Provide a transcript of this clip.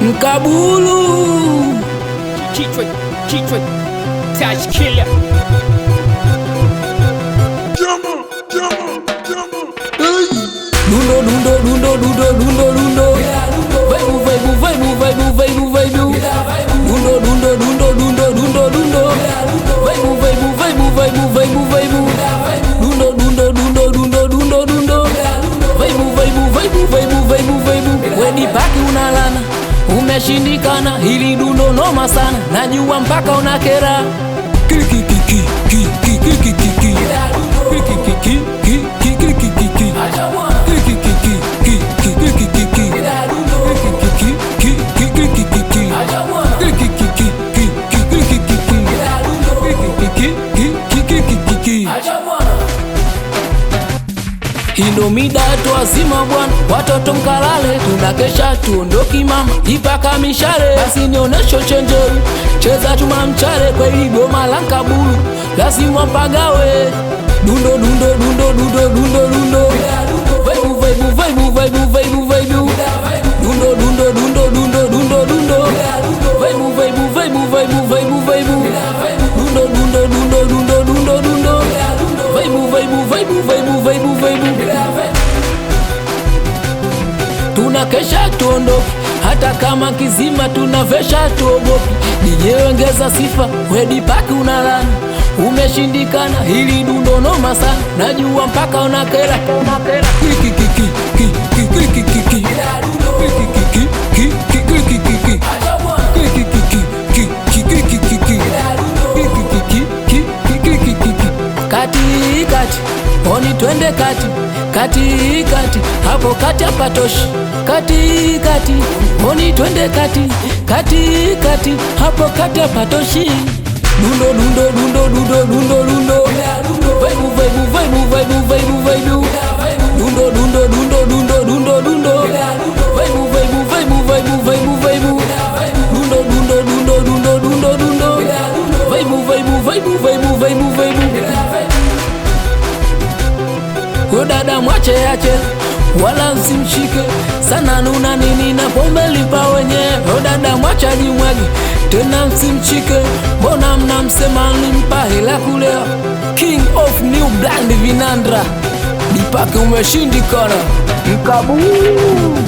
Mkabulu Kichwa Touch Killer. Dundo Wedi paki unalana, umeshindikana, hili dundo noma sana, najua mpaka unakera. Hino mida tuwazima bwana, watoto mkalale, tunakesha tuondoki mama, ipaka mishale, basi nionesho chenjeru, cheza chuma mchale, kweli goma la Mkabulu, lazima mpagawe. Dundo tunakesha tuondoki, hata kama kizima tunavesha tuogopi. DJ ongeza sifa, Wedi paki unalana, umeshindikana, hili dundo noma sana, najua mpaka unakera. Kati oni twende kati hapo kati hapatoshi. Kati oni twende kati hapo kati hapatoshi. Dundo dada mwache ache, wala msimshike sana, nuna nini na pombe lipa wenyewe. Dada mwache ajimwage, tena msimshike, mbona mnamsema nimpa hela kulea. King of New Brand Vinandra, dipake umeshindikana. Mkabulu